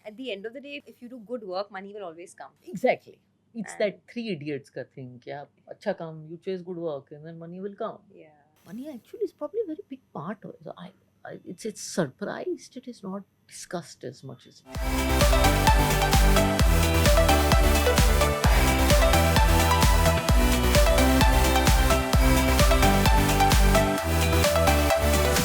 at the end of the day, if you do good work, money will always come. Exactly. It's And that three idiots ka thing. Yeah, acha kam, you chase good work and then money will come. yeah. Money actually is probably a very big part of it. So it's surprised it is not discussed as much as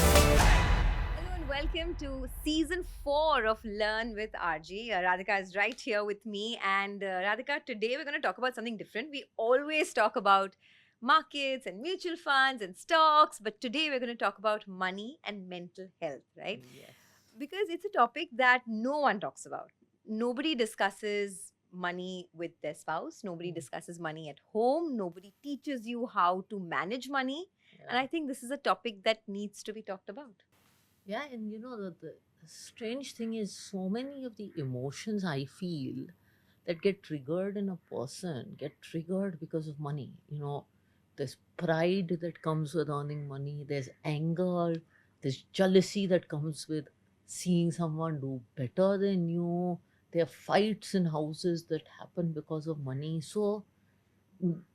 Hello and welcome to season 4 of Learn with RG. Radhika is right here with me. And Radhika, today we're going to talk about something different. We always talk about markets and mutual funds and stocks, but today we're going to talk about money and mental health, right? yes. Because it's a topic that no one talks about. Nobody discusses money with their spouse, nobody Mm. discusses money at home, nobody teaches you how to manage money. And Yeah. I think this is a topic that needs to be talked about. Yeah, and the strange thing is so many of the emotions I feel that get triggered in a person get triggered because of money. There's pride that comes with earning money, there's anger, there's jealousy that comes with seeing someone do better than you. There are fights in houses that happen because of money. So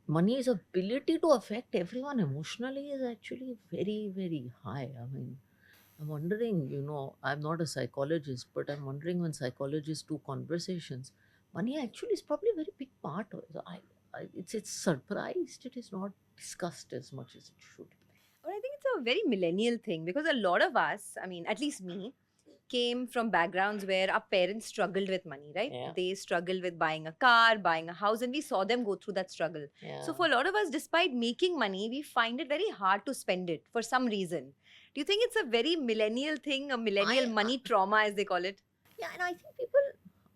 money's ability to affect everyone emotionally is actually very, very high. I mean, I'm wondering, I'm not a psychologist, but I'm wondering when psychologists do conversations, money actually is probably a very big part of it. So it's surprised it is not discussed as much as it should be. But I think it's a very millennial thing because a lot of us, I mean, at least me, came from backgrounds where our parents struggled with money, right? Yeah, They struggled with buying a car, buying a house, and we saw them go through that struggle. So, yeah. for a lot of us, despite making money, we find it very hard to spend it for some reason. Do you think it's a very millennial thing, a millennial I money trauma, as they call it? Yeah, and I think people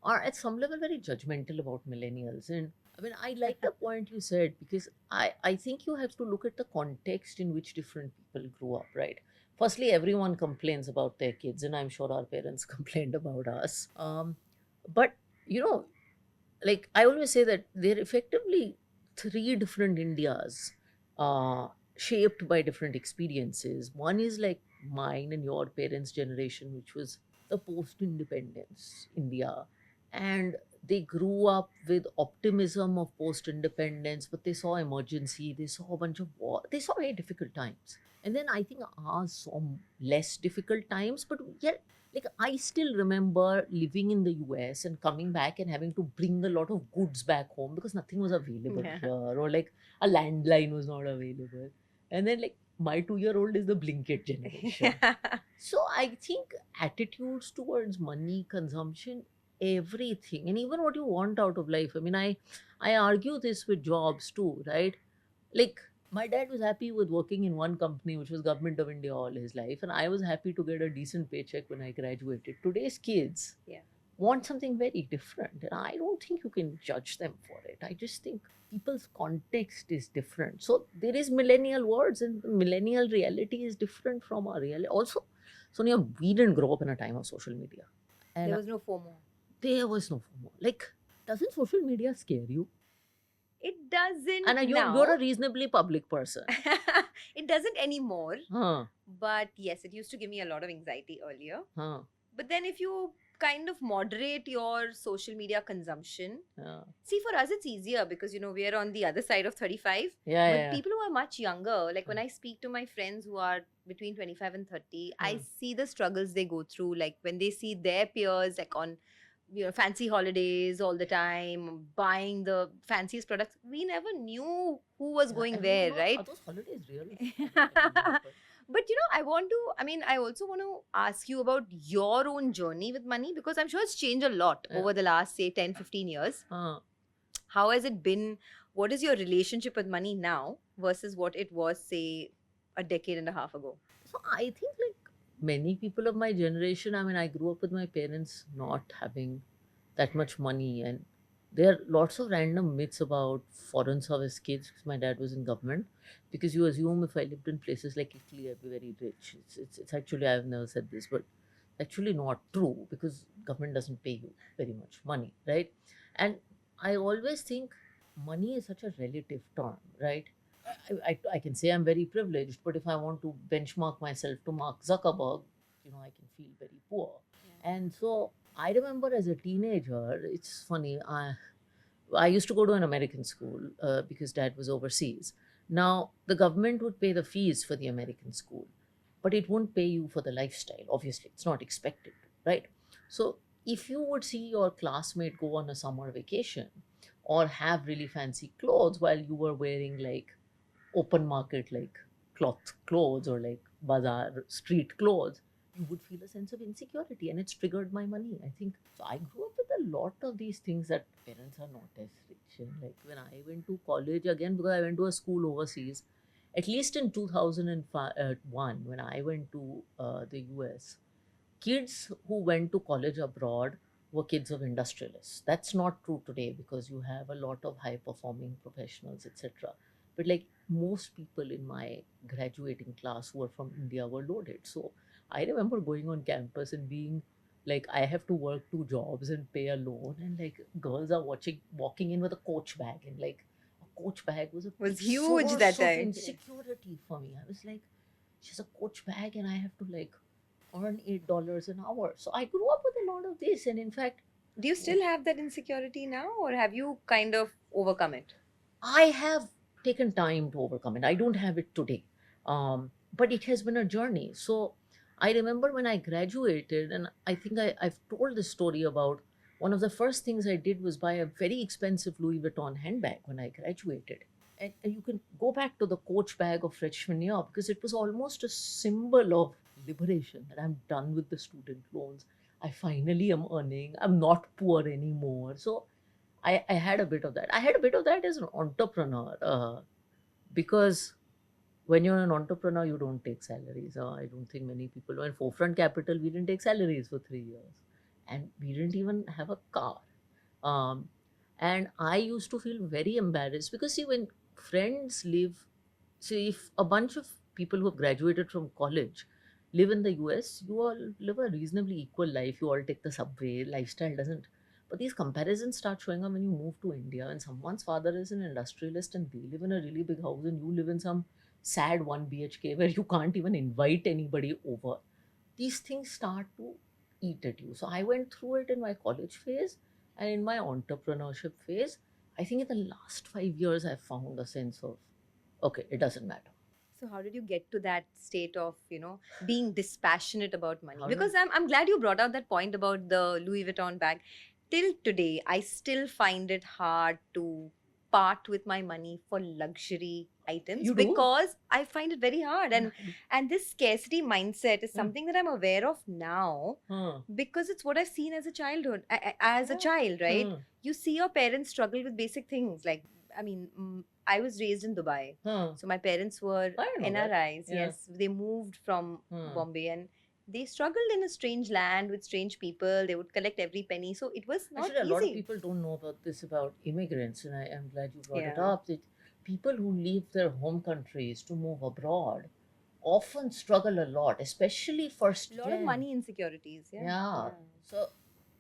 are at some level very judgmental about millennials. And I mean, I like the point you said because I think you have to look at the context in which different people grew up, right? Firstly, everyone complains about their kids, and I'm sure our parents complained about us. But, you know, like I always say that they're effectively three different Indias, uh, shaped by different experiences. One is like mine and your parents' generation, which was the post-independence India, and they grew up with optimism of post-independence, but they saw emergency, they saw a bunch of war, they saw very difficult times. And then I think ours saw less difficult times, but yet, like, I still remember living in the US and coming back and having to bring a lot of goods back home because nothing was available Yeah. here, or like a landline was not available. And then, like, my 2 year old is the Blinkit generation. So I think attitudes towards money, consumption, everything, and even what you want out of life. I mean, I argue this with jobs too, right? Like, my dad was happy with working in one company, which was Government of India, all his life, and I was happy to get a decent paycheck when I graduated. Today's kids Yeah. want something very different, and I don't think you can judge them for it. I just think people's context is different. So there is millennial words, and the millennial reality is different from our reality. Also, Sonia, we didn't grow up in a time of social media, There and was no FOMO. there was no FOMO. Like, doesn't social media scare you? It doesn't And now. you're a reasonably public person. It doesn't anymore. Huh, But yes, it used to give me a lot of anxiety earlier. huh, But then if you kind of moderate your social media consumption, yeah, see, for us it's easier because we are on the other side of 35. yeah, But yeah. people who are much younger, like when Huh, I speak to my friends who are between 25 and 30, I huh. see the struggles they go through. Like when they see their peers like on fancy holidays all the time, buying the fanciest products. We never knew who was Yeah, going and we were where, not. Are right? those holidays real? I don't remember. But But I also want to ask you about your own journey with money because I'm sure it's changed a lot yeah, over the last, say, 10, 15 years. How has it been? What is your relationship with money now versus what it was, say, a decade and a half ago? so I think, like many people of my generation, I mean, I grew up with my parents not having that much money, and there are lots of random myths about foreign service kids because my dad was in government. Because you assume if I lived in places like Italy, I'd be very rich. It's actually, I've never said this, but actually not true because government doesn't pay you very much money, right? And I always think money is such a relative term, right? I can say I'm very privileged, but if I want to benchmark myself to Mark Zuckerberg, I can feel very poor. And so I remember as a teenager, it's funny. I used to go to an American school because dad was overseas. Now, the government would pay the fees for the American school, but it won't pay you for the lifestyle. Obviously, it's not expected to, right? So, if you would see your classmate go on a summer vacation or have really fancy clothes while you were wearing like open market, like cloth clothes or like bazaar street clothes, you would feel a sense of insecurity, and it's triggered my money. I think so. I grew up with a lot of these things that parents are not as rich. And like when I went to college again, because I went to a school overseas, at least in 2001, when I went to the US, kids who went to college abroad were kids of industrialists. That's not true today because you have a lot of high performing professionals, etc. But like most people in my graduating class who were from India were loaded. So I remember going on campus and being like, I have to work two jobs and pay a loan, and like girls are walking in with a coach bag, and like a coach bag was a Was big huge that source of time. insecurity for me. I was like, she's a coach bag, and I have to like earn $8 an hour. So I grew up with a lot of this, and in fact, Do you still have that insecurity now, or have you kind of overcome it? I have taken time to overcome it. I don't have it today, but it has been a journey. So I remember when I graduated, and I think I've told this story about one of the first things I did was buy a very expensive Louis Vuitton handbag when I graduated. And you can go back to the coach bag of freshman year because it was almost a symbol of liberation that I'm done with the student loans. I finally am earning. I'm not poor anymore. So I had a bit of that. I had a bit of that as an entrepreneur because when you're an entrepreneur, you don't take salaries. I don't think many people know. In Forefront Capital, we didn't take salaries for 3 years, and we didn't even have a car. Um, and I used to feel very embarrassed because see, when friends live, see, if a bunch of people who have graduated from college live in the US, you all live a reasonably equal life. You all take the subway. Lifestyle doesn't. But these comparisons start showing up when you move to India and someone's father is an industrialist and they live in a really big house and you live in some sad 1 BHK where you can't even invite anybody over. These things start to eat at you. So I went through it in my college phase and in my entrepreneurship phase. I think in the last 5 years, I've found a sense of, okay, it doesn't matter. So how did you get to that state of, being dispassionate about money? How did Because I'm glad you brought out that point about the Louis Vuitton bag. Till today, I still find it hard to part with my money for luxury items you do? because I find it very hard. And I do. and this scarcity mindset is Hmm. something that I'm aware of now Huh. because it's what I've seen as a childhood, as a Yeah. child, right? Huh. You see your parents struggle with basic things like, I mean, I was raised in Dubai. Huh. So my parents were I know that. NRIs. Yeah. Yes, they moved from Hmm. Bombay and they struggled in a strange land with strange people. They would collect every penny. So it was not Actually, a lot of easy. people don't know about this about immigrants, and I am glad you brought it Yeah. up. That people who leave their home countries to move abroad often struggle a lot, especially first A lot of gen. money insecurities. Yeah. Yeah. So,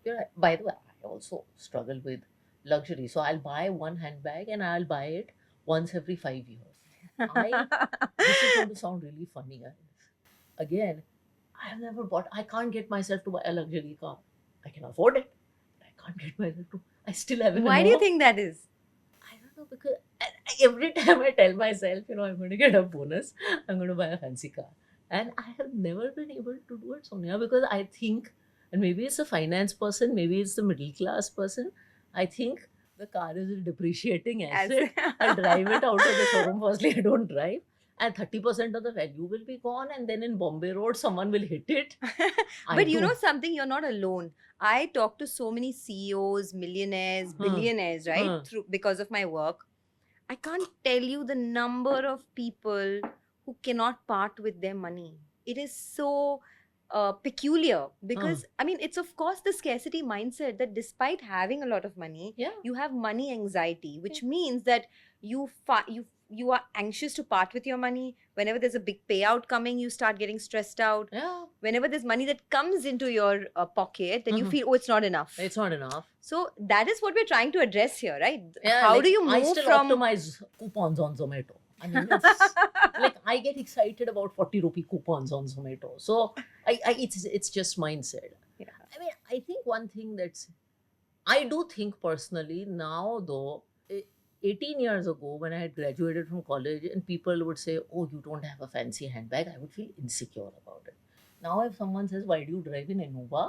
you're right. By the way, I also struggle with luxury. So I'll buy one handbag and I'll buy it once every 5 years. This is going to sound really funny, guys. Again, I've never bought. I can't get myself to buy a luxury car. I can afford it. But I can't get myself to. I still have it. Why do you think that is? I don't know because every time I tell myself, I'm going to get a bonus, I'm going to buy a fancy car. And I have never been able to do it, Sonia, because I think, and maybe it's a finance person, maybe it's the middle class person, I think the car is a depreciating asset. I drive it out of the showroom. Firstly, I don't drive. And 30% of the value will be gone. And then in Bombay Road, someone will hit it. I But you know don't- something, you're not alone. I talk to so many CEOs, millionaires, billionaires, right? Huh. Through because of my work. I can't tell you the number of people who cannot part with their money. It is so peculiar because I mean, it's of course the scarcity mindset that despite having a lot of money, Yeah. you have money anxiety, which means that you are anxious to part with your money. Whenever there's a big payout coming, you start getting stressed out. Yeah. Whenever there's money that comes into your pocket, then you Mhm. feel, oh, it's not enough. It's not enough. So that is what we're trying to address here, right? Yeah, How like, do you I move still from optimize coupons on Zomato. I mean, it's, like I get excited about 40 rupee coupons on Zomato. So it's just mindset. Yeah. I mean, I think one thing I do think personally now, though, 18 years ago when I had graduated from college and people would say, "Oh, you don't have a fancy handbag," I would feel insecure about it. Now, if someone says, "Why do you drive in Innova?"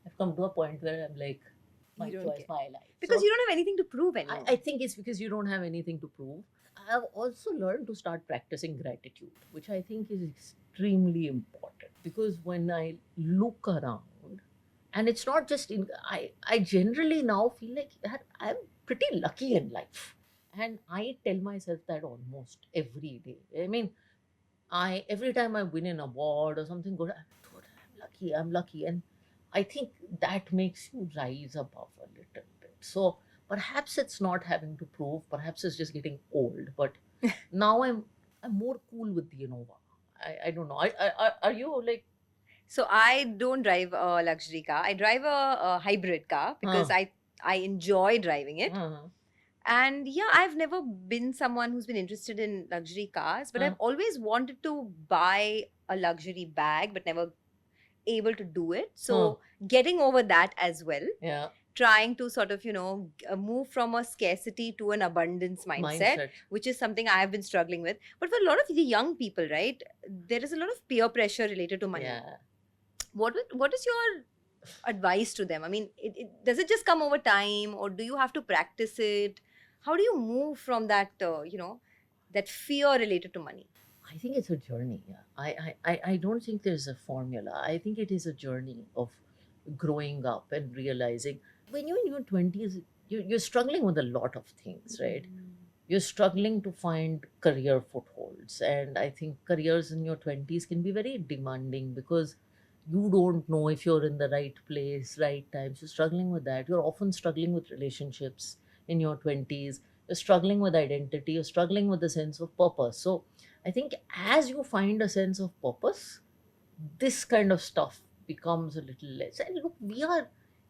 I've come to a point where I'm like, You my don't choice, care. my life. Because So you don't have anything to prove anymore. I think it's because you don't have anything to prove. I've also learned to start practicing gratitude, which I think is extremely important because when I look around, and it's not just in, I generally now feel like that I'm pretty lucky in life. And I tell myself that almost every day. I mean, every time I win an award or something good, "Dude, I'm lucky. And I think that makes you rise above a little bit. So perhaps it's not having to prove, perhaps it's just getting old. But now I'm more cool with the Innova. I don't know. Are you like So I don't drive a luxury car. I drive a hybrid car because huh, I enjoy driving it. huh, And yeah, I've never been someone who's been interested in luxury cars, but huh, I've always wanted to buy a luxury bag, but never able to do it. huh, So getting over that as well, yeah, trying to sort of, move from a scarcity to an abundance mindset, mindset. which is something I've been struggling with. But for a lot of the young people, right, there is a lot of peer pressure related to money. Yeah. What is your advice to them? I mean, does it just come over time, or do you have to practice it? How do you move from that, that fear related to money? I think it's a journey. Yeah. I don't think there's a formula. I think it is a journey of growing up and realizing when you're in your 20s, you're struggling with a lot of things, right? You're struggling to find career footholds. And I think careers in your 20s can be very demanding because you don't know if you're in the right place, right time. So, struggling with that. You're often struggling with relationships in your 20s. You're struggling with identity. You're struggling with a sense of purpose. So, I think as you find a sense of purpose, this kind of stuff becomes a little less. And look, we are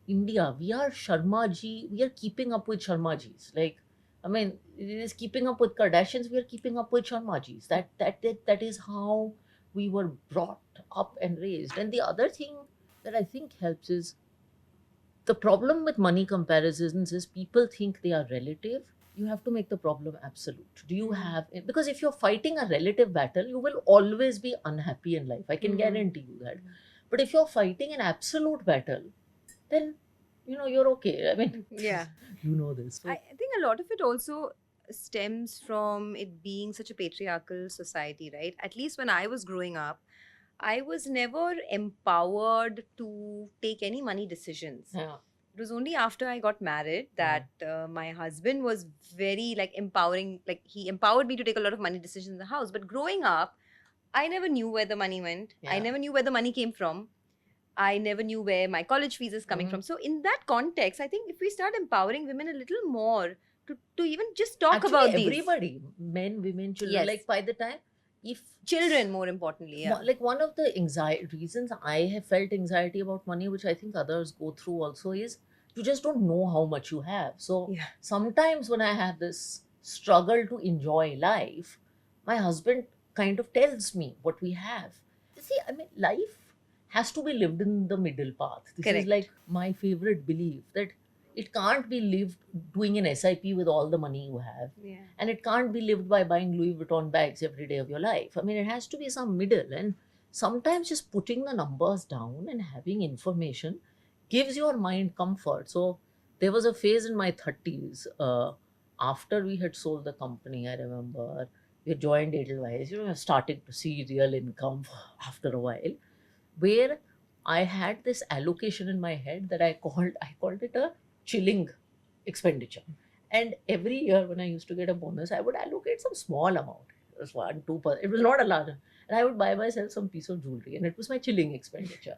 India, we are Sharma ji, we are keeping up with Sharma jis. Like, I mean, it is keeping up with Kardashians, we are keeping up with Sharma jis. That is how we were brought up and raised. And the other thing that I think helps is the problem with money comparisons is people think they are relative. You have to make the problem absolute. Do you Mhm. have, because if you're fighting a relative battle, you will always be unhappy in life. I can Mhm. guarantee you that. But if you're fighting an absolute battle, then you're okay. I mean, Yeah. you know this. I So think a lot of it also stems from it being such a patriarchal society, right? At least when I was growing up, I was never empowered to take any money decisions. yeah, It was only after I got married yeah, that my husband was very like empowering, like he empowered me to take a lot of money decisions in the house. But growing up, I never knew where the money went. I yeah. never knew where the money came from. I never knew where my college fees is coming Mhm. from. So in that context, I think if we start empowering women a little more to even just talk Actually, about these everybody, men, women, children, yes like by the time, if children more importantly, yeah. like one of the anxiety reasons I have felt anxiety about money, which I think others go through also, is you just don't know how much you have. So Yeah. sometimes when I have this struggle to enjoy life, my husband kind of tells me what we have. You see, I mean, life has to be lived in the middle path. This is Correct. like my favorite belief that it can't be lived doing an SIP with all the money you have, Yeah. and it can't be lived by buying Louis Vuitton bags every day of your life. I mean, it has to be some middle. And sometimes just putting the numbers down and having information gives your mind comfort. So there was a phase in my 30s, after we had sold the company. I remember we had joined Edelweiss, starting to see real income after a while, where I had this allocation in my head that I called it a chilling expenditure. And every year when I used to get a bonus, I would allocate some small amount. It was 1, 2%. It was not a large, and I would buy myself some piece of jewelry, and it was my chilling expenditure.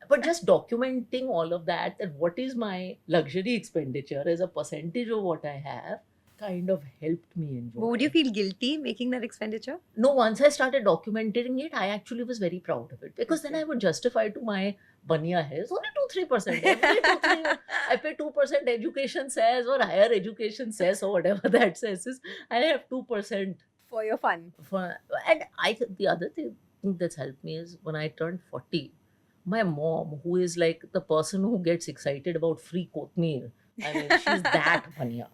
But just documenting all of that what is my luxury expenditure as a percentage of what I have, kind of helped me But would you enjoy. feel guilty making that expenditure? No, once I started documenting it, I actually was very proud of it because then Okay. I would justify to my banya hairs only 2-3%. Every 2-3, I pay 2% education says or higher education says or whatever that says is I have 2% For your fun. for. And the other thing that's helped me is when I turned 40. My mom, who is like the person who gets excited about free Kotmir, I mean, she's that mania.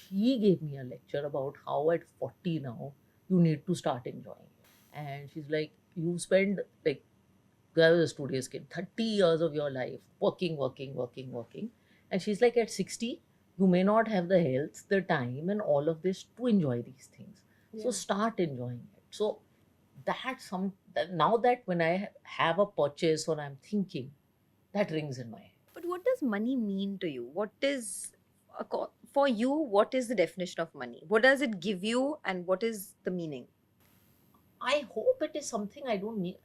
She gave me a lecture about how at 40 now you need to start enjoying it. And she's like, you spend like, I was a studious kid, 30 years of your life working, working, working, working. And she's like, at 60, you may not have the health, the time, and all of this to enjoy these things. So Yeah. start enjoying it. So now that when I have a purchase or I'm thinking, that rings in my head. But what does money mean to you? What is, for you, what is the definition of money? What does it give you and what is the meaning? I hope it is something I don't need.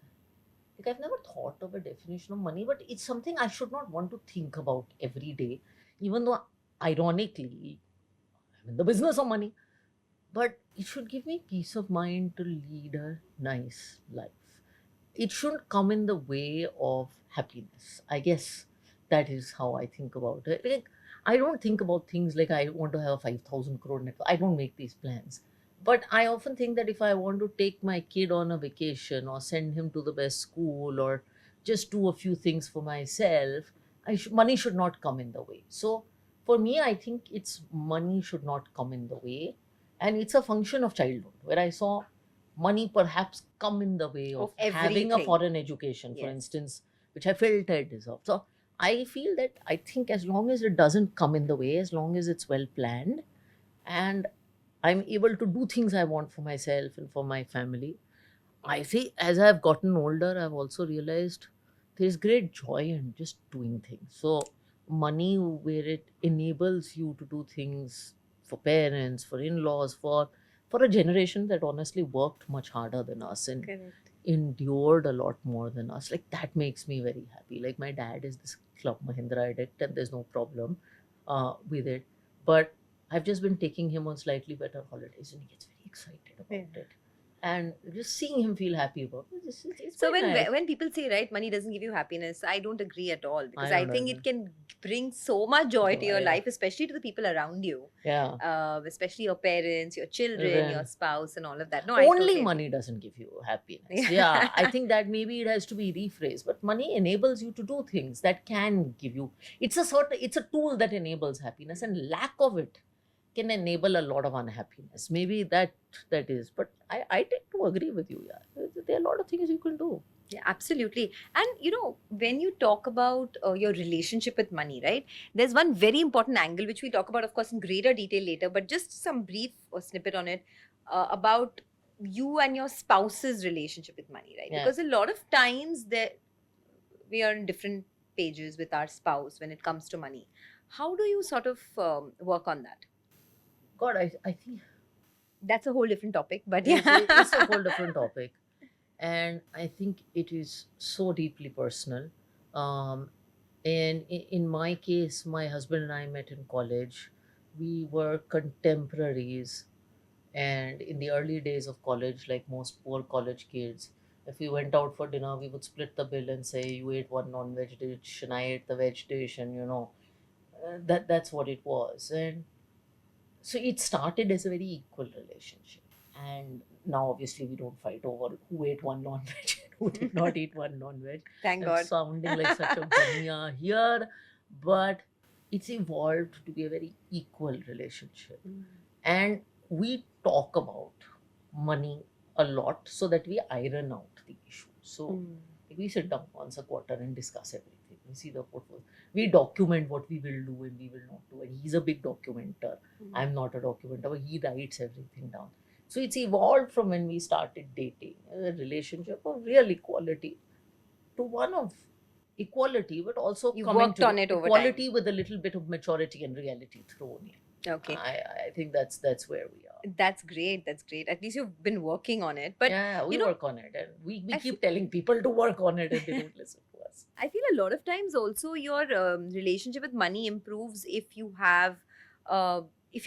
Like, I've never thought of a definition of money, but it's something I should not want to think about every day, even though ironically I'm in the business of money. But it should give me peace of mind to lead a nice life. It shouldn't come in the way of happiness. I guess that is how I think about it. Like, I don't think about things like I want to have a 5,000 crore net. I don't make these plans. But I often think that if I want to take my kid on a vacation or send him to the best school or just do a few things for myself, money should not come in the way. So for me, I think it's money should not come in the way. And it's a function of childhood where I saw money perhaps come in the way of Of having a everything. foreign education, for Yes. instance, which I felt I deserved. So I feel that I think as long as it doesn't come in the way, as long as it's well planned, and I'm able to do things I want for myself and for my family. I see as I've gotten older, I've also realized there's great joy in just doing things. So money where it enables you to do things for parents, for in-laws, for a generation that honestly worked much harder than us and Correct. endured a lot more than us. Like that makes me very happy. Like my dad is this Club Mahindra addict and there's no problem with it. But I've just been taking him on slightly better holidays and he gets very excited about Yeah. it. And just seeing him feel happy about it, it's So quite nice. when people say, right, money doesn't give you happiness, I don't agree at all, because I I don't think know. it can bring so much joy to your Yeah. life, especially to the people around you, Yeah. especially your parents, your children, your Then spouse, and all of that. No, I only totally money agree. doesn't give you happiness. Yeah. Yeah, I think that maybe it has to be rephrased. But money enables you to do things that can give you. It's a tool that enables happiness, and lack of it can enable a lot of unhappiness. Maybe that is. But I tend to agree with you. Yeah, there are a lot of things you can do. Yeah, absolutely. And when you talk about your relationship with money, right? There's one very important angle which we'll talk about, of course, in greater detail later, but just some brief snippet on it about you and your spouse's relationship with money, right? Yeah. Because a lot of times we are in different pages with our spouse when it comes to money. How do you sort of work on that? God, I think That's a whole different topic, but it's a whole yeah. different topic. And I think it is so deeply personal. Um, and in my case, my husband and I met in college. We were contemporaries, and in the early days of college, like most poor college kids, if we went out for dinner, we would split the bill and say, "You ate one non-veg dish, and I ate the veg dish," and that's what it was. And so it started as a very equal relationship. And now obviously we don't fight over who ate one non-veg and who did not eat one non-veg. Thank I'm God. sounding like such a bania here, but it's evolved to be a very equal relationship. And we talk about money a lot so that we iron out the issue. So we sit down once a quarter and discuss everything. We see the portfolio. We document what we will do and we will not do. And he's a big documenter. I'm not a documenter, but he writes everything down. So it's evolved from when we started dating, a relationship of real equality to one of equality, but also You coming worked to on it over equality time. with a little bit of maturity and reality thrown in. Okay. I think that's where we are. That's great. That's great. At least you've been working on it. But Yeah, we you know, work on it, and we I keep telling people to work on it, and they don't listen to us. I feel a lot of times also your relationship with money improves if you're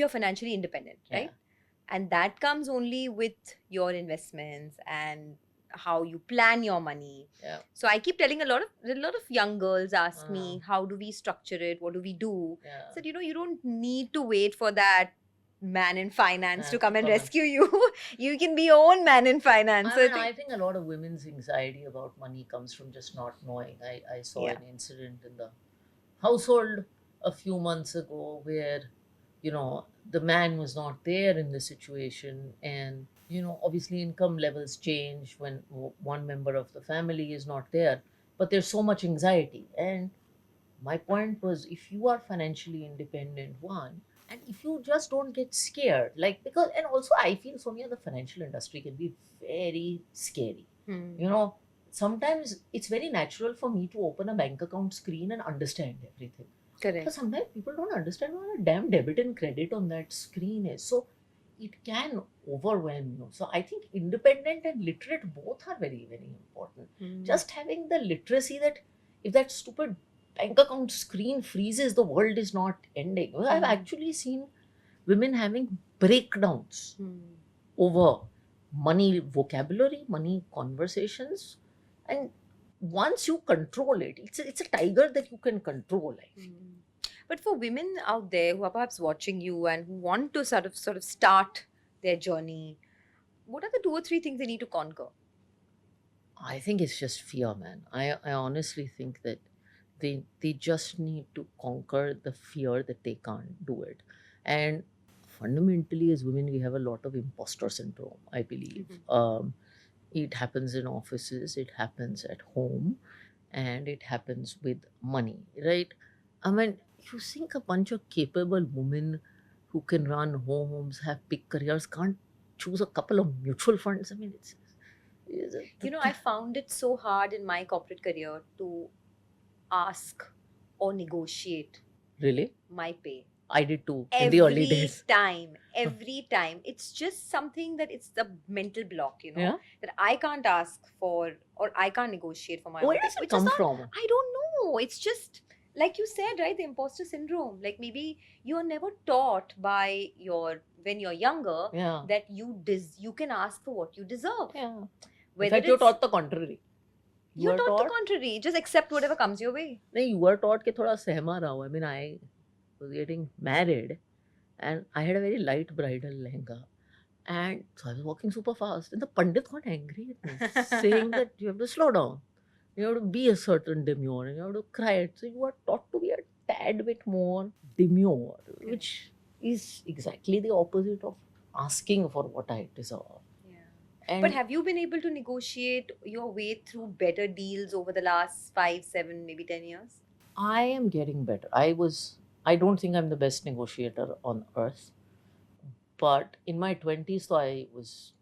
financially independent, right? Yeah. And that comes only with your investments and how you plan your money. Yeah. So I keep telling a lot of young girls ask me, Uh. how do we structure it? What do we do? Yeah. I said, you don't need to wait for that man in finance to to come and come and- rescue you. You can be your own man in finance. So I think a lot of women's anxiety about money comes from just not knowing. I saw Yeah. an incident in the household a few months ago where, the man was not there in the situation. And, obviously income levels change when one member of the family is not there. But there's so much anxiety. And my point was, if you are financially independent, one, and if you just don't get scared, like, because, and also I feel, Sonia, the financial industry can be very scary. Hmm. Sometimes it's very natural for me to open a bank account screen and understand everything. But Correct. sometimes people don't understand what a damn debit and credit on that screen is. So it can overwhelm you. So I think independent and literate both are very, very important. Hmm. Just having the literacy that if that stupid bank account screen freezes, the world is not ending. Well, I've Hmm. actually seen women having breakdowns Hmm. over money vocabulary, money conversations. And once you control it, it's a tiger that you can control. I feel. Hmm. But for women out there who are perhaps watching you and who want to sort of start their journey, what are the 2 or 3 things they need to conquer? I think it's just fear, man. I honestly think that they just need to conquer the fear that they can't do it. And fundamentally, as women, we have a lot of imposter syndrome, I believe. It happens in offices, it happens at home, and it happens with money, right? I mean, you think a bunch of capable women who can run homes, have big careers, can't choose a couple of mutual funds. I mean, I found it so hard in my corporate career to ask or negotiate really, my pay. I did too in the early days. Every time. It's just something that it's the mental block, Yeah. that I can't ask for or I can't negotiate for my own Where pay, does it which is come not, from? I don't know. It's just like you said, right? The imposter syndrome. Like maybe you're never taught when you're younger Yeah. that you can ask for what you deserve. Yeah. In Whether fact, you're it's- taught the contrary. you're taught the contrary. Just accept whatever comes your way. नहीं, you were taught कि थोड़ा सहमा रहो. I mean, I was getting married and I had a very light bridal lehenga. And so I was walking super fast. And the Pandit got angry at me, saying that you have to slow down. You have to be a certain demure and you have to cry it. So you are taught to be a tad bit more demure, which is exactly the opposite of asking for what I deserve. And But have you been able to negotiate your way through better deals over the last 5, 7, maybe 10 years? I am getting better. I don't think I'm the best negotiator on earth. But in my 20s, so I was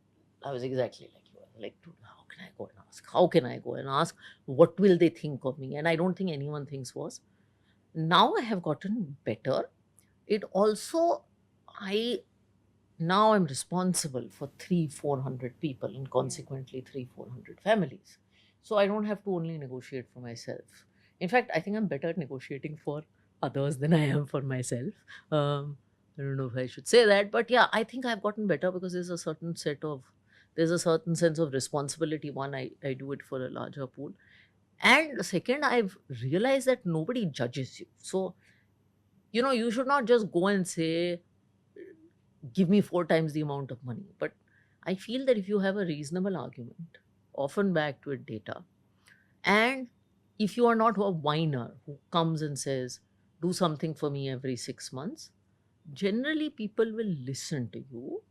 exactly like you were. Like, dude, how can I go and ask? How can I go and ask? What will they think of me? And I don't think anyone thinks worse. Now I have gotten better. It also, I now I'm responsible for 300-400 people and consequently 300-400 families. So I don't have to only negotiate for myself. In fact, I think I'm better at negotiating for others than I am for myself. I don't know if I should say that, but yeah, I think I've gotten better because there's a certain sense of responsibility. One, I do it for a larger pool. And second, I've realized that nobody judges you. So, you should not just go and say, give me 4 times the amount of money. But I feel that if you have a reasonable argument, often backed with data, and if you are not a whiner who comes and says, do something for me every 6 months, generally people will listen to you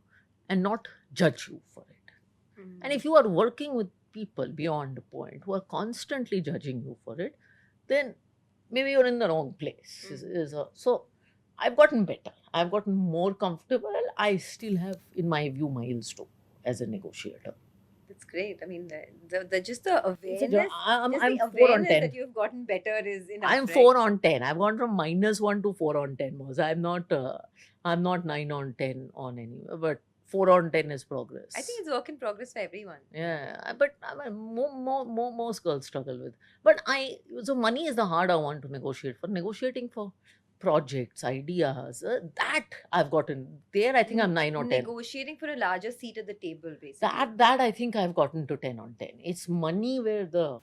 and not judge you for it. And if you are working with people beyond a point who are constantly judging you for it, then maybe you're in the wrong place. So I've gotten better. I've gotten more comfortable. I still have, in my view, miles to go as a negotiator. That's great. I mean, just the It's a awareness, I'm just 4 the on awareness 10. that you've gotten better is enough. I'm right? 4 on 10. I've gone from -1 to 4 on 10. Moz. I'm not 9 on 10 on anywhere, but 4 on 10 is progress. I think it's work in progress for everyone. Yeah, but I mean, most girls struggle with. But so money is the hard one to negotiate for. Negotiating for projects, ideas, that I've gotten there. I think I'm 9 or 10. Negotiating for a larger seat at the table, basically. That I think I've gotten to 10 on 10. It's money where the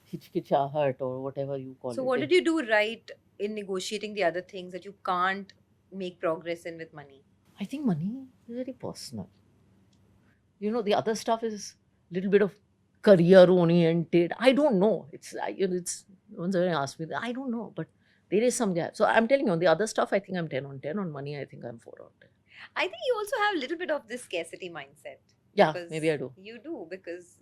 hurt or whatever you call it. So, what did you do right in negotiating the other things that you can't make progress in with money? I think money is very personal. The other stuff is a little bit of career oriented. I don't know. It's once I asked me that, I don't know, but there is some gap. So I'm telling you, on the other stuff, I think I'm 10 on 10. On money, I think I'm 4 on 10. I think you also have a little bit of this scarcity mindset. Yeah, Because maybe I do. you do, because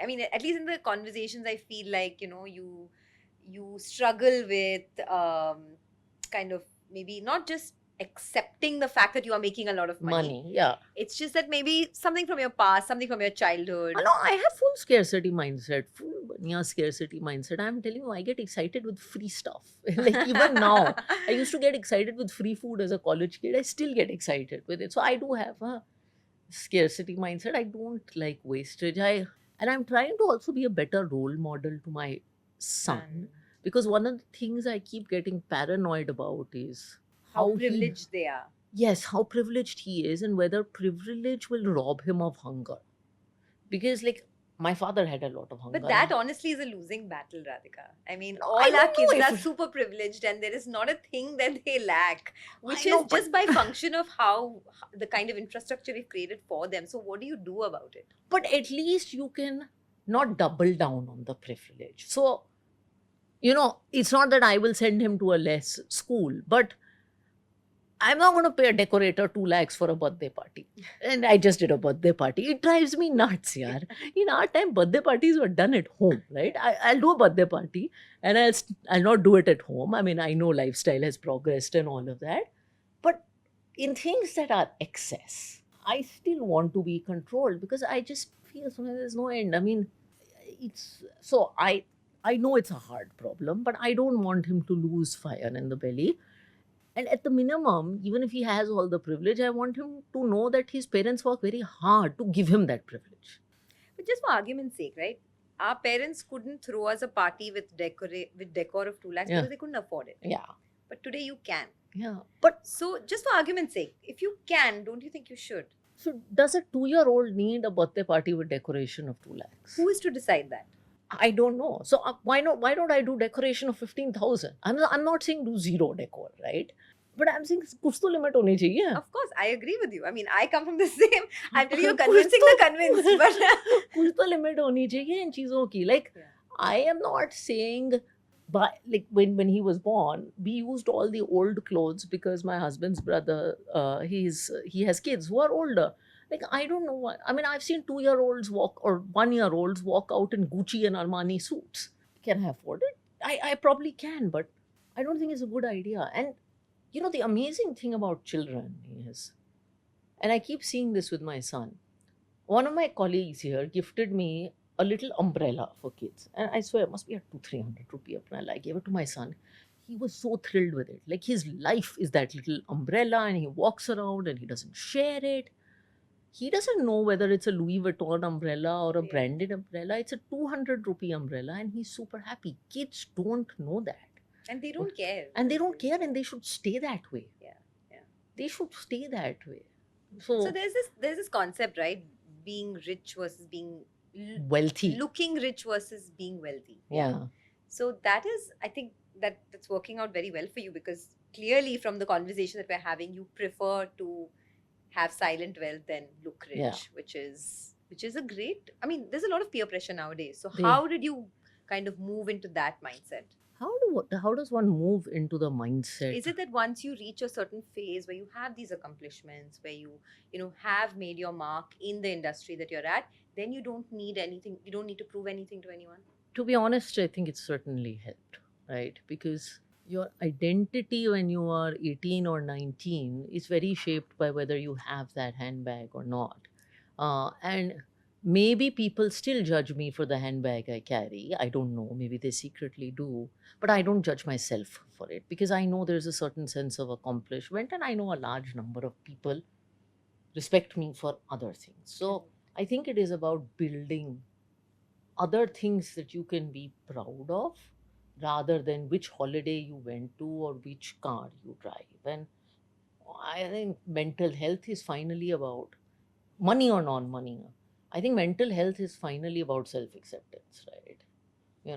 I mean, at least in the conversations, I feel like, you struggle with kind of maybe not just accepting the fact that you are making a lot of money. Money, yeah. It's just that maybe something from your past, something from your childhood. No, I have full scarcity mindset, scarcity mindset. I'm telling you, I get excited with free stuff. Like even now, I used to get excited with free food as a college kid. I still get excited with it. So I do have a scarcity mindset. I don't like wastage. And I'm trying to also be a better role model to my son, And because one of the things I keep getting paranoid about is how he- privileged they are. yes, how privileged he is, and whether privilege will rob him of hunger. Because, like, my father had a lot of hunger. But that honestly is a losing battle, Radhika. I mean, No, all I our don't know kids if are it- super privileged, and there is not a thing that they lack, which I know, is just by function of how the kind of infrastructure we've created for them. So, what do you do about it? but at least you can not double down on the privilege. So, it's not that I will send him to a less school, but I'm not going to pay a decorator 2 lakhs for a birthday party. And I just did a birthday party. It drives me nuts, yaar. In our time, birthday parties were done at home, right? I'll do a birthday party and I'll not do it at home. I mean, I know lifestyle has progressed and all of that. But in things that are excess, I still want to be controlled, because I just feel sometimes there's no end. I mean, it's so I know it's a hard problem, but I don't want him to lose fire in the belly. And at the minimum, even if he has all the privilege, I want him to know that his parents work very hard to give him that privilege. But just for argument's sake, right? Our parents couldn't throw us a party with decor of 2 lakhs Yeah. because they couldn't afford it. Yeah. But today you can. Yeah. But So, just for argument's sake, if you can, don't you think you should? so does a 2-year-old need a birthday party with decoration of 2 lakhs? Who is to decide that? I don't know. So why not? Why don't I do decoration of 15,000? I'm not saying do zero decor, right? But I'm saying कुछ तो limit होनी चाहिए. Of course, I agree with you. I mean, I come from the same. I'm telling you, कुछ convincing तो- the convinced. But कुछ तो limit होनी चाहिए इन चीजों की. Like, Yeah. I am not saying, but like when he was born, we used all the old clothes because my husband's brother, he has kids who are older. Like, I don't know what. I mean, I've seen 2-year-olds walk, or 1-year-olds walk out in Gucci and Armani suits. Can I afford it? I probably can, but I don't think it's a good idea. And the amazing thing about children is, and I keep seeing this with my son. One of my colleagues here gifted me a little umbrella for kids. And I swear it must be a 200-300 rupee umbrella. I gave it to my son. He was so thrilled with it. Like, his life is that little umbrella, and he walks around and he doesn't share it. He doesn't know whether it's a Louis Vuitton umbrella or a Yeah. branded umbrella. It's a 200 rupee umbrella, and he's super happy. Kids don't know that. and they don't care. And they don't care, and they should stay that way. Yeah. They should stay that way. So, So there's this concept, right? Being rich versus being wealthy. looking rich versus being wealthy. Yeah. So that is, I think that's working out very well for you, because clearly from the conversation that we're having, you prefer to have silent wealth than look rich, Yeah. which is a great. I mean, there's a lot of peer pressure nowadays. So They- how did you kind of move into that mindset? How does one move into the mindset? Is it that once you reach a certain phase where you have these accomplishments, where you have made your mark in the industry that you're at, then you don't need anything, you don't need to prove anything to anyone? To be honest, I think it certainly helped, right? Because your identity when you are 18 or 19 is very shaped by whether you have that handbag or not. And maybe people still judge me for the handbag I carry. I don't know. Maybe they secretly do. But I don't judge myself for it, because I know there's a certain sense of accomplishment, and I know a large number of people respect me for other things. So I think it is about building other things that you can be proud of, rather than which holiday you went to or which car you drive. And I think mental health is finally about money or non-money. I think mental health is finally about self-acceptance, right?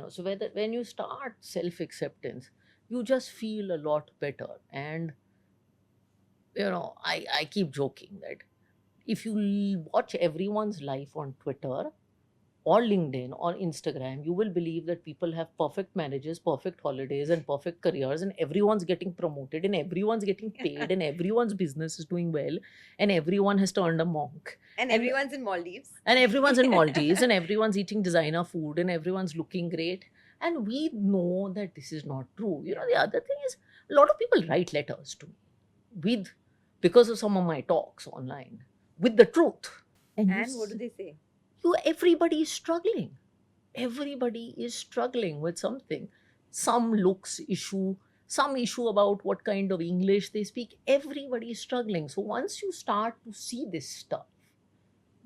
So when you start self-acceptance, you just feel a lot better. And I keep joking that if you watch everyone's life on Twitter or LinkedIn or Instagram, you will believe that people have perfect marriages, perfect holidays, and perfect careers, and everyone's getting promoted, and everyone's getting paid, and everyone's business is doing well, and everyone has turned a monk. And And everyone's in Maldives. and everyone's in Maldives, and everyone's eating designer food, and everyone's looking great. And we know that this is not true. The other thing is, a lot of people write letters to me with because of some of my talks online with the truth. And And what do they say? everybody is struggling. Everybody is struggling with something. Some looks issue, some issue about what kind of English they speak. Everybody is struggling. So once you start to see this stuff,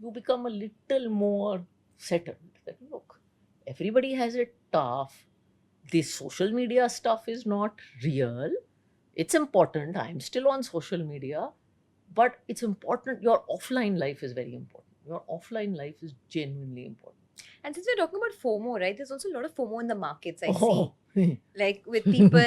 you become a little more settled. That look, everybody has it tough. This social media stuff is not real. It's important. I'm still on social media, but it's important. Your offline life is very important. Your offline life is genuinely important. And since we're talking about FOMO, right, there's also a lot of FOMO in the markets, I see. Oh, Like with people,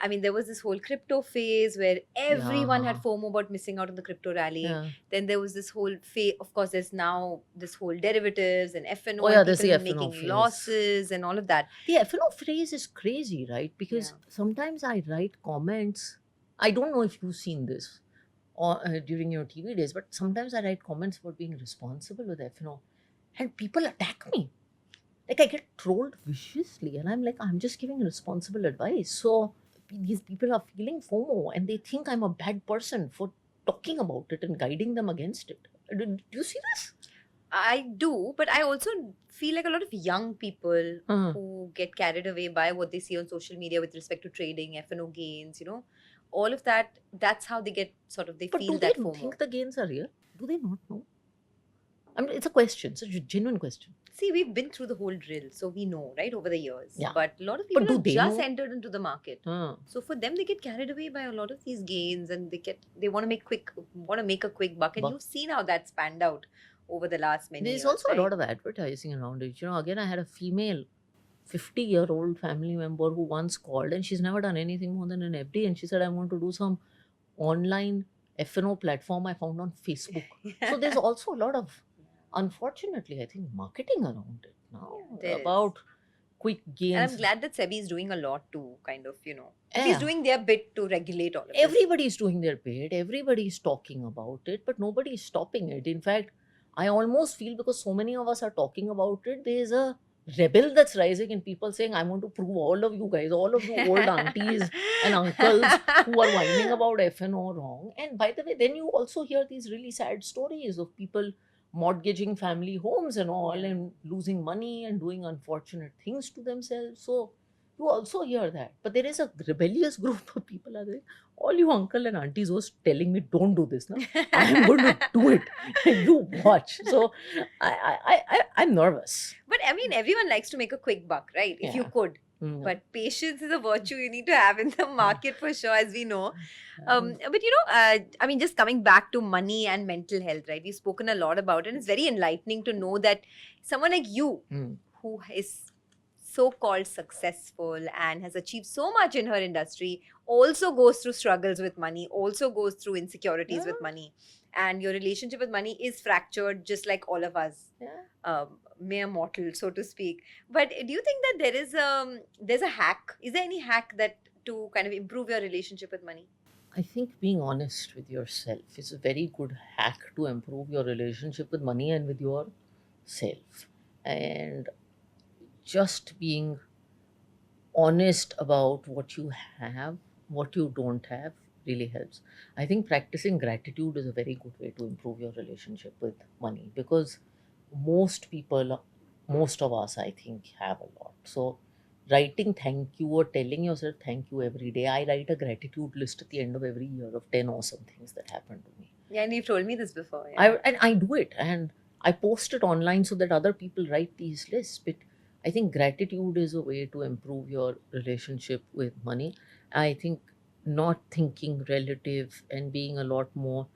I mean, there was this whole crypto phase where everyone had yeah. FOMO about missing out on the crypto rally. Yeah. Then there was this whole phase, of course, there's now this whole derivatives and FNO Oh, yeah, and there's people the F&O making phase. losses and all of that. The F&O phrase is crazy, right? Because Yeah. sometimes I write comments. I don't know if you've seen this or during your TV days, but sometimes I write comments about being responsible with F&O, and people attack me. Like I get trolled viciously, and I'm like, I'm just giving responsible advice. So these people are feeling FOMO, and they think I'm a bad person for talking about it and guiding them against it. Do you see this? I do, but I also feel like a lot of young people Uh-huh. who get carried away by what they see on social media with respect to trading, FNO gains, all of that, that's how they get sort of, they But feel do they that FOMO. think the gains are real? Do they not know? I mean, it's a question. It's a genuine question. See, we've been through the whole drill, so we know, right, over the years. Yeah. But a lot of people do have they just know? entered into the market. Uh, So for them, they get carried away by a lot of these gains, and they want to make a quick buck. And Buck. you've seen how that's panned out over the last many There's years. also right? a lot of advertising around it. Again, I had a female 50-year-old family member who once called, and she's never done anything more than an FD, and she said, I want to do some online F&O platform I found on Facebook. So there's also a lot of, unfortunately, I think, marketing around it now there is. about quick gains. And I'm glad that SEBI is doing a lot to kind of, at least Yeah. doing their bit to regulate all of this. Everybody's doing their bit, everybody's talking about it, but nobody's stopping it. In fact, I almost feel because so many of us are talking about it, there's a rebel that's rising in people saying, I want to prove all of you guys, all of you old aunties and uncles who are whining about FNO wrong. And by the way, then you also hear these really sad stories of people mortgaging family homes and all, Yeah. and losing money and doing unfortunate things to themselves. So you also hear that. But there is a rebellious group of people are there. All you uncle and aunties was telling me, don't do this now. I'm going to do it. You watch. So I'm nervous. But I mean, everyone likes to make a quick buck, right? If you Yeah. could. Mm. But patience is a virtue you need to have in the market for sure, as we know. But I mean, just coming back to money and mental health, right? We've spoken a lot about it. And it's very enlightening to know that someone like you, Mm. who is so-called successful and has achieved so much in her industry, also goes through struggles with money, also goes through insecurities with Yeah. money. And your relationship with money is fractured just like all of us, Yeah. mere mortal, so to speak. But do you think that there's a hack? Is there any hack that to kind of improve your relationship with money? I think being honest with yourself is a very good hack to improve your relationship with money and with yourself. And just being honest about what you have, what you don't have, really helps. I think practicing gratitude is a very good way to improve your relationship with money, because most people, most of us, I think, have a lot. So, writing thank you or telling yourself thank you every day. I write a gratitude list at the end of every year of 10 awesome things that happened to me. Yeah, and you've told me this before. Yeah. I do it, and I post it online so that other people write these lists. But I think gratitude is a way to improve your relationship with money. I think not thinking relative and being a lot more.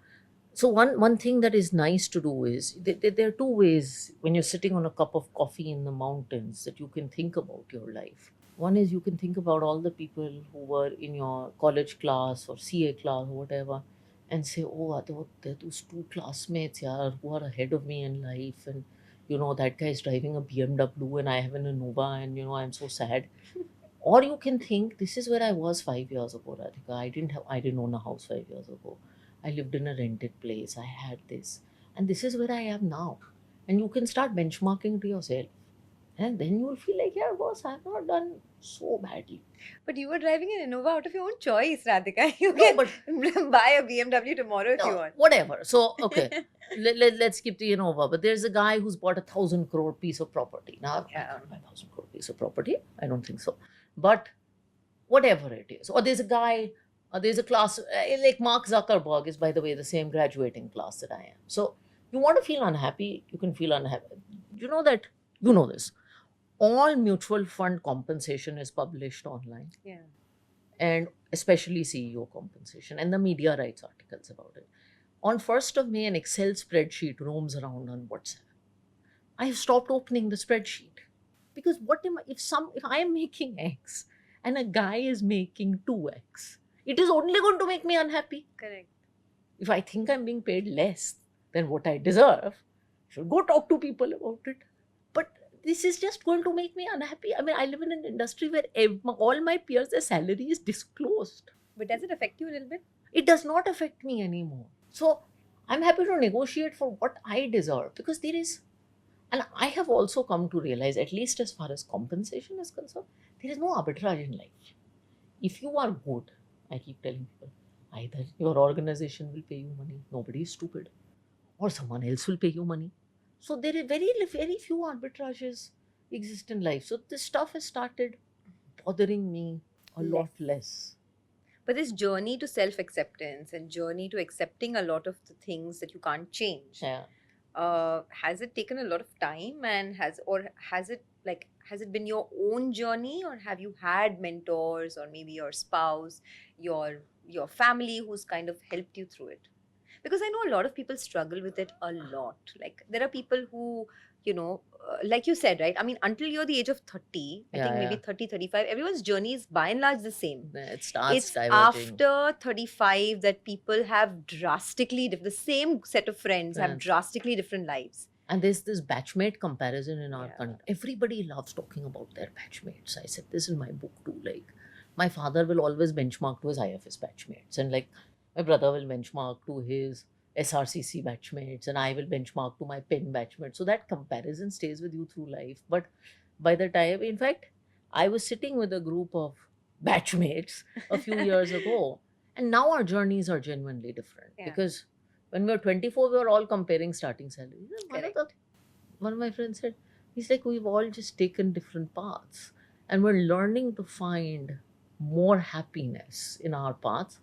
So one thing that is nice to do is there are two ways when you're sitting on a cup of coffee in the mountains that you can think about your life. One is you can think about all the people who were in your college class or CA class or whatever, and say, oh, there are those two classmates yaar, who are ahead of me in life, and that guy is driving a BMW and I have an Innova, and I'm so sad. Or you can think, this is where I was 5 years ago, Radhika. I didn't own a house 5 years ago. I lived in a rented place. I had this, and this is where I am now. And you can start benchmarking to yourself, and then you will feel like, yeah, boss, I've not done so badly. But you were driving an Innova out of your own choice, Radhika. You No, can but buy a BMW tomorrow if you no, want. whatever. So, okay, let's skip the Innova. But there's a guy who's bought 1,000 crore piece of property. Now, I Yeah. can't buy 1,000 crore piece of property. I don't think so. But whatever it is. Or there's a guy, there's a class, like Mark Zuckerberg is, by the way, the same graduating class that I am. So, you want to feel unhappy, you can feel unhappy. You know that, you know this. All mutual fund compensation is published online, Yeah. and especially CEO compensation, and the media writes articles about it. On 1st of May, an Excel spreadsheet roams around on WhatsApp. I have stopped opening the spreadsheet because if I am making X and a guy is making 2X, it is only going to make me unhappy. Correct. If I think I'm being paid less than what I deserve, I should go talk to people about it. But this is just going to make me unhappy. I mean, I live in an industry where all my peers, their salary is disclosed. But does it affect you a little bit? It does not affect me anymore. So I'm happy to negotiate for what I deserve, because there is, and I have also come to realize, at least as far as compensation is concerned, there is no arbitrage in life. If you are good, I keep telling people, either your organization will pay you money, nobody is stupid, or someone else will pay you money. So there are very few arbitrages exist in life. So this stuff has started bothering me a lot less. But this journey to self-acceptance and journey to accepting a lot of the things that you can't change, Yeah. has it taken a lot of time, and has it been your own journey, or have you had mentors, or maybe your spouse, your family, who's kind of helped you through it? Because I know a lot of people struggle with it a lot. Like, there are people who, like you said, right? I mean, until you're the age of 30, I Yeah, think maybe yeah. 30, 35, everyone's journey is by and large the same. It starts It's diverging. after 35 that people have the same set of friends have Friends. drastically different lives. And there's this batchmate comparison in our Yeah. country. Everybody loves talking about their batchmates. I said this in my book too. Like, my father will always benchmark to his IFS batchmates, and like my brother will benchmark to his SRCC batchmates, and I will benchmark to my pen batchmates. So that comparison stays with you through life. But by the time, in fact, I was sitting with a group of batchmates a few years ago, and now our journeys are genuinely different. Yeah. Because when we were 24, we were all comparing starting salaries. And Correct. one of my friends said, he's like, we've all just taken different paths, and we're learning to find more happiness in our paths.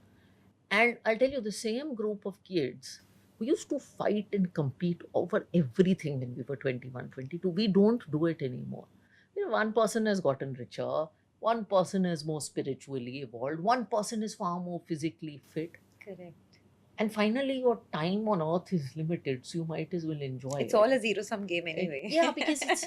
And I'll tell you, the same group of kids who used to fight and compete over everything when we were 21, 22, we don't do it anymore. One person has gotten richer, one person is more spiritually evolved, one person is far more physically fit. Correct. And finally, your time on earth is limited, so you might as well enjoy it. It's all a zero-sum game anyway. Yeah, because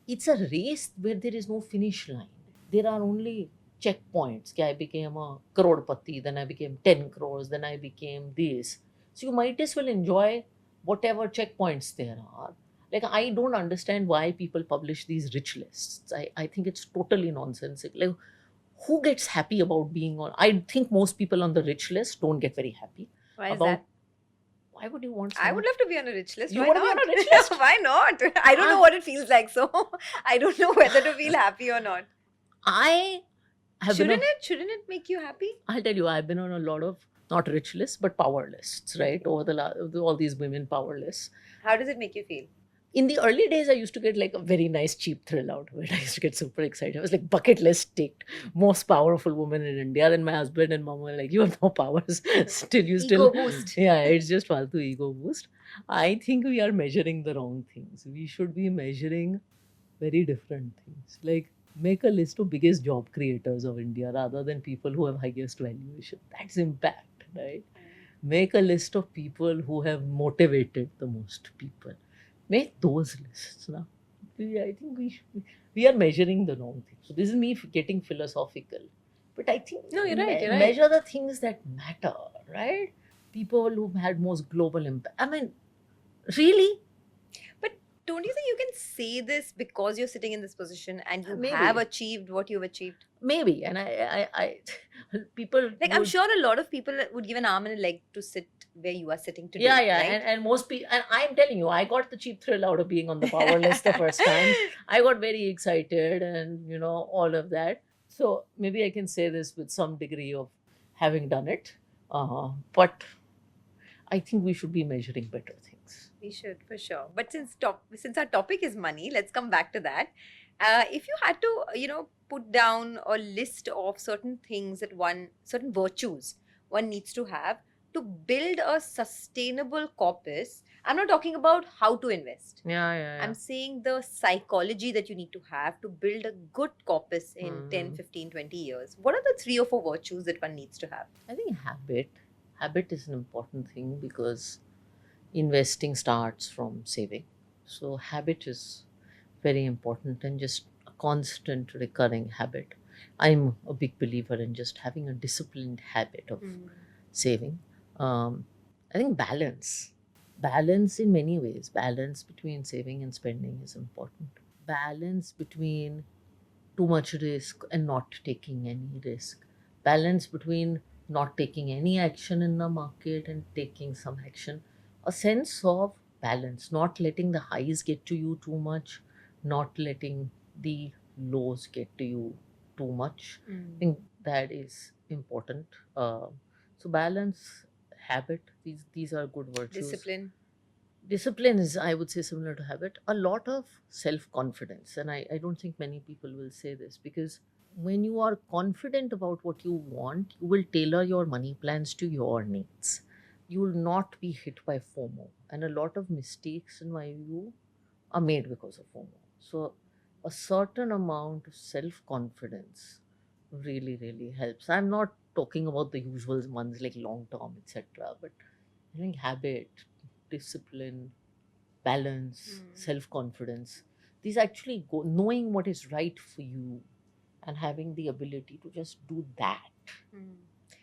it's a race where there is no finish line. There are only checkpoints. I became a crorepati, then I became 10 crores, then I became this. So you might as well enjoy whatever checkpoints there are. Like, I don't understand why people publish these rich lists. I think it's totally nonsensical. Like, who gets happy about being on? I think most people on the rich list don't get very happy. Why is about that? Why would you want I would love to be on a rich list. You Why wanna be not? on a rich list? Why not? I don't know what it feels like, so I don't know whether to feel happy or not. I have been Shouldn't it make you happy? I'll tell you, I've been on a lot of not rich lists, but power lists, right? Over all these women power lists. How does it make you feel? In the early days, I used to get like a very nice cheap thrill out of it. I used to get super excited. I was like, bucket list ticked, most powerful woman in India. Then my husband and mom were like, you have no powers. Ego boost. Yeah, it's just faltu ego boost. I think we are measuring the wrong things. We should be measuring very different things. Like, make a list of biggest job creators of India rather than people who have highest valuation. That's impact, right? Make a list of people who have motivated the most people. Make those lists now. I think we are measuring the wrong thing. So this is me getting philosophical. But I think No, you're right, you're right. measure the things that matter, right? people who've had most global impact. I mean, really? But don't you think you can say this because you're sitting in this position and you have Maybe. achieved what you've achieved? Maybe. And I people Like, I'm would. sure a lot of people would give an arm and a leg to sit where you are sitting today. Yeah, yeah, right? and most people, and I'm telling you, I got the cheap thrill out of being on the power list the first time. I got very excited, and all of that. So maybe I can say this with some degree of having done it, but I think we should be measuring better things. We should, for sure. But since our topic is money, let's come back to that. If you had to, put down a list of certain things certain virtues one needs to have to build a sustainable corpus, I'm not talking about how to invest. Yeah, yeah, yeah. I'm saying the psychology that you need to have to build a good corpus in 10, Mhm. 15, 20 years. What are the 3 or 4 virtues that one needs to have? I think habit is an important thing because investing starts from saving. So habit is very important, and just a constant recurring habit. I'm a big believer in just having a disciplined habit of saving. Um, I think balance in many ways, balance between saving and spending is important. Balance between too much risk and not taking any risk. Balance between not taking any action in the market and taking some action. A sense of balance, not letting the highs get to you too much, not letting the lows get to you too much. I think that is important. So balance, habit, these are good virtues. Discipline is, I would say, similar to habit. A lot of self confidence, and I don't think many people will say this, because when you are confident about what you want, you will tailor your money plans to your needs. You will not be hit by FOMO, and a lot of mistakes, in my view, are made because of FOMO. So, a certain amount of self confidence really, really helps. I'm not talking about the usual ones like long term, etc., but I think habit, discipline, balance, self confidence, these actually go knowing what is right for you and having the ability to just do that.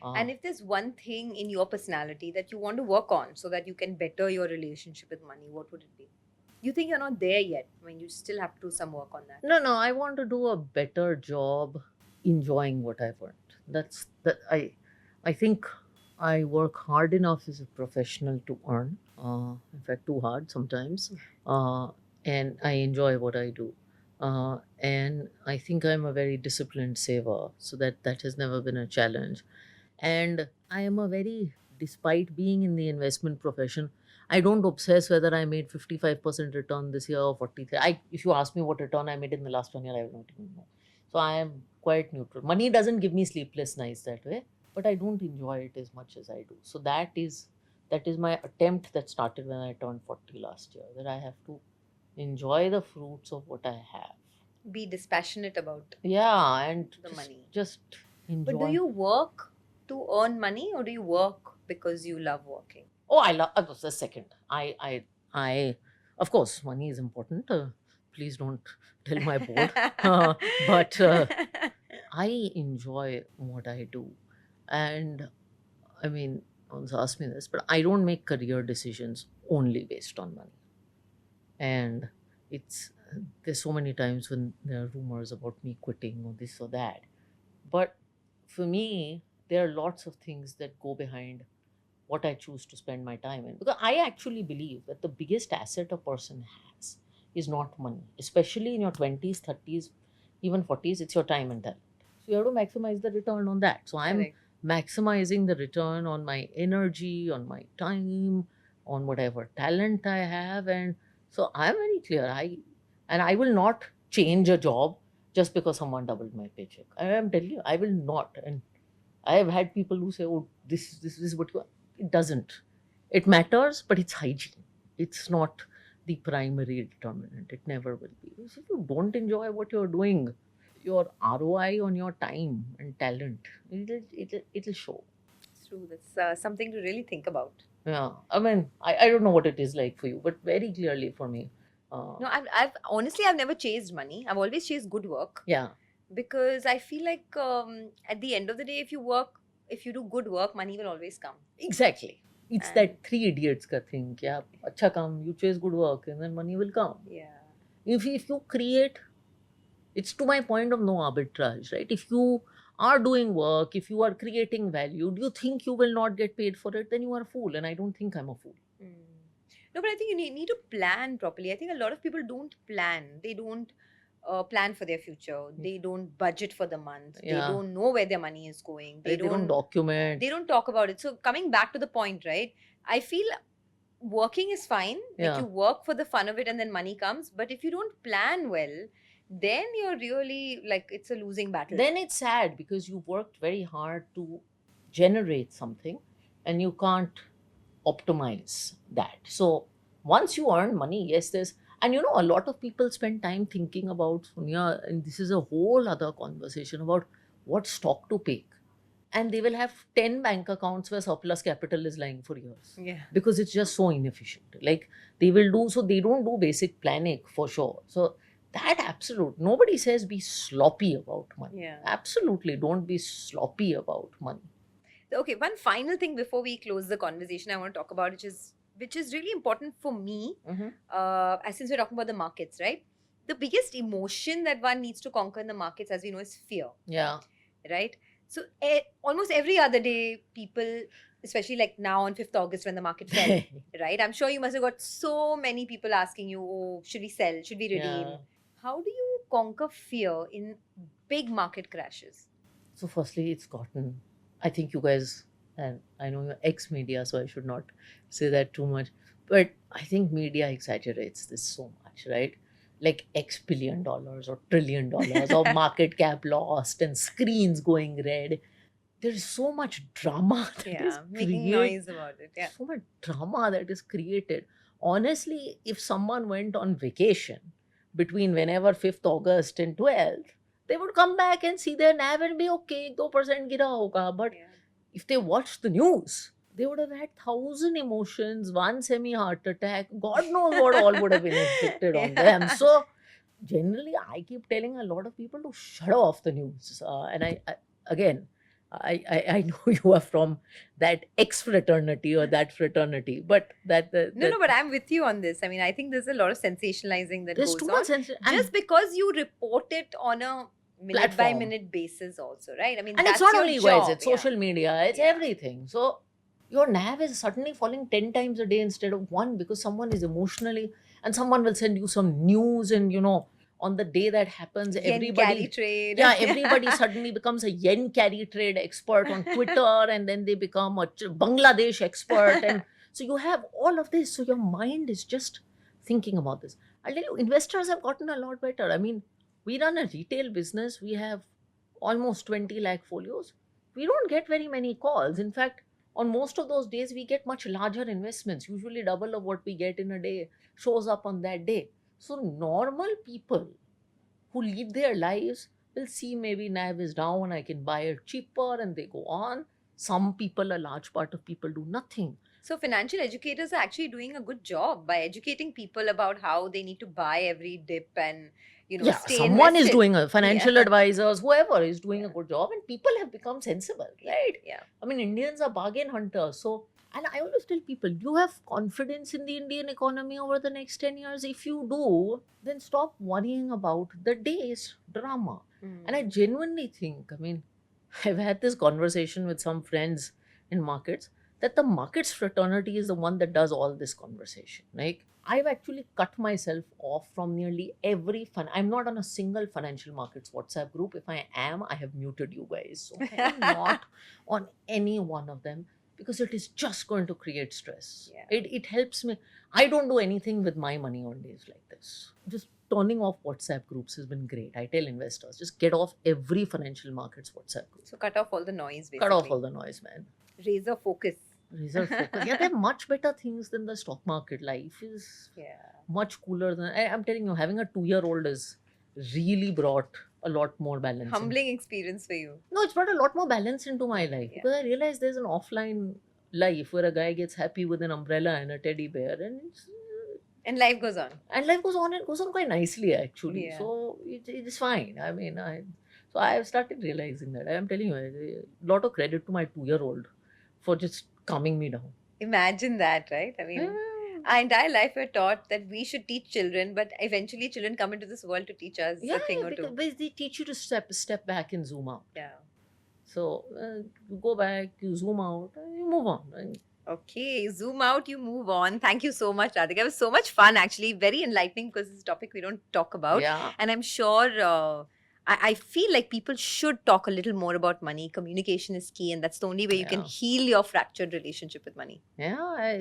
And if there's one thing in your personality that you want to work on so that you can better your relationship with money, what would it be? You think you're not there yet. I mean, you still have to do some work on that. No, I want to do a better job enjoying what I've earned. That's that I think I work hard enough as a professional to earn. In fact, too hard sometimes. And I enjoy what I do. And I think I'm a very disciplined saver, so that has never been a challenge. And I am a very, despite being in the investment profession, I don't obsess whether I made 55% return this year or 43. If you ask me what return I made in the last 1 year, I will not even know. So I am quite neutral. Money doesn't give me sleepless nights that way, but I don't enjoy it as much as I do. So that is my attempt that started when I turned 40 last year, that I have to enjoy the fruits of what I have. Be dispassionate about Yeah, and the money. just enjoy. But do you work to earn money or do you work because you love working? Oh, I love. That's the second. I. Of course, money is important. Please don't tell my board. But I enjoy what I do, and I mean, no one's asked me this, but I don't make career decisions only based on money. And it's there's so many times when there are rumors about me quitting or this or that, but for me, there are lots of things that go behind what I choose to spend my time in. Because I actually believe that the biggest asset a person has is not money, especially in your 20s, 30s, even 40s, it's your time and talent. So you have to maximize the return on that. So I'm Correct. maximizing the return on my energy, on my time, on whatever talent I have. And so I'm very clear. I will not change a job just because someone doubled my paycheck. I am telling you, I will not. And I have had people who say, "Oh, this is what you are." It doesn't. It matters, but it's hygiene. It's not the primary determinant. It never will be. If you don't enjoy what you're doing, your ROI on your time and talent, it'll show. It's true. That's something to really think about. Yeah, I mean, I don't know what it is like for you, but very clearly for me. No, I've honestly, I've never chased money. I've always chased good work Yeah, because I feel like at the end of the day, if you do good work, money will always come. exactly. It's And that three idiots ka thing. Kya, acha kam, you chase good work and then money will come. yeah. If you create, it's to my point of no arbitrage, right? If you are doing work, if you are creating value, do you think you will not get paid for it? Then you are a fool. And I don't think I'm a fool. Mm. No, but I think you need to plan properly. I think a lot of people don't plan. They don't plan for their future. They don't budget for the month. They Yeah. don't know where their money is going. Right? They don't document. They don't talk about it. So coming back to the point, right? I feel working is fine. Like Yeah. you work for the fun of it and then money comes. But if you don't plan well, then you're really like it's a losing battle. Then it's sad because you worked very hard to generate something and you can't optimize that. So once you earn money, yes, there's, and you know, a lot of people spend time thinking about, Sonia, and this is a whole other conversation about what stock to pick. And they will have 10 bank accounts where surplus capital is lying for years Yeah. because it's just so inefficient. Like they will do, so they don't do basic planning for sure. So that absolute, nobody says be sloppy about money. Yeah. Absolutely don't be sloppy about money. Okay, one final thing before we close the conversation I want to talk about, which is really important for me, since we're talking about the markets, right? The biggest emotion that one needs to conquer in the markets, as we know, is fear, Yeah. right? So almost every other day, people, especially like now on 5th August when the market fell, right? I'm sure you must have got so many people asking you, oh, should we sell? Should we redeem? Yeah. How do you conquer fear in big market crashes? So firstly, it's gotten, I think you guys, and I know you're ex-media, so I should not say that too much, but I think media exaggerates this so much, right? Like X billion dollars or trillion dollars or market cap lost and screens going red. There's so much drama that is Making created. noise about it. Yeah. So much drama that is created. Honestly, if someone went on vacation between whenever 5th August and 12th, they would come back and see their NAV and be okay, 2% gira hoga. But Yeah. if they watched the news, they would have had 1,000 emotions, one semi-heart attack. God knows what all would have been inflicted on them. So generally, I keep telling a lot of people to shut off the news. And I know you are from that X fraternity or that fraternity, but No, but I'm with you on this. I mean, I think there's a lot of sensationalizing that there's goes too on. much sense. Just because you report it on a minute by Platform. minute basis, also, right? I mean, And that's it's not your only you job, guys, it's social media, it's Yeah. everything. So your NAV is suddenly falling 10 times a day instead of one because someone is emotionally, and someone will send you some news, and you know, on the day that happens, Yen carry everybody, trade. yeah, everybody suddenly becomes a yen carry trade expert on Twitter, and then they become a Bangladesh expert, and so you have all of this. So your mind is just thinking about this. I'll tell you, investors have gotten a lot better. I mean, we run a retail business. We have almost 20 lakh folios. We don't get very many calls. In fact, on most of those days, we get much larger investments. Usually, double of what we get in a day shows up on that day. So, normal people who lead their lives will see maybe NAV is down, I can buy it cheaper, and they go on. Some people, a large part of people, do nothing. So financial educators are actually doing a good job by educating people about how they need to buy every dip and stay someone is invested. doing a financial Yeah. advisors, whoever is doing a Yeah. good job, and people have become sensible, right? Yeah. I mean, Indians are bargain hunters. So, and I always tell people, you have confidence in the Indian economy over the next 10 years. If you do, then stop worrying about the day's drama. And I genuinely think, I mean, I've had this conversation with some friends in markets that the markets fraternity is the one that does all this conversation. Like, I've actually cut myself off from nearly every I'm not on a single financial markets WhatsApp group. If I am, I have muted you guys. So I am not on any one of them because it is just going to create stress. Yeah. It helps me. I don't do anything with my money on days like this. Just turning off WhatsApp groups has been great. I tell investors, just get off every financial markets WhatsApp group. So cut off all the noise, basically. Cut off all the noise, man. Razor focus. Razor focus. Yeah, there are much better things than the stock market. Life is much cooler than I'm telling you. Having a 2-year-old is really brought a lot more balance. Humbling experience for you. No, it's brought a lot more balance into my life Yeah. because I realized there's an offline life where a guy gets happy with an umbrella and a teddy bear, and life goes on. And life goes on and goes on quite nicely, actually. Yeah. So it is fine. I mean, so I have started realizing that. I am telling you, a lot of credit to my 2-year-old for just calming me down. Imagine that, right? I mean, our entire life we're taught that we should teach children, but eventually children come into this world to teach us Yeah, a thing or two. because they teach you to step back and zoom out. Yeah. So you go back, you zoom out, and you move on. And Okay, zoom out, you move on. Thank you so much, Radhika. It was so much fun, actually. Very enlightening because it's a topic we don't talk about. yeah, And I'm sure I feel like people should talk a little more about money. Communication is key, and that's the only way you can Yeah. heal your fractured relationship with money.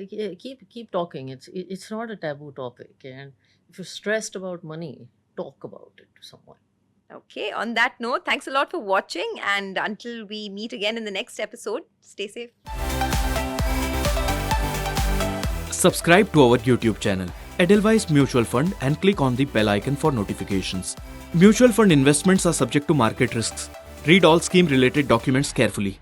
keep talking. It's not a taboo topic, and if you're stressed about money, talk about it to someone. Okay, on that note, thanks a lot for watching. And until we meet again in the next episode, stay safe. Subscribe to our YouTube channel, Edelweiss Mutual Fund, and click on the bell icon for notifications. Mutual fund investments are subject to market risks. Read all scheme related documents carefully.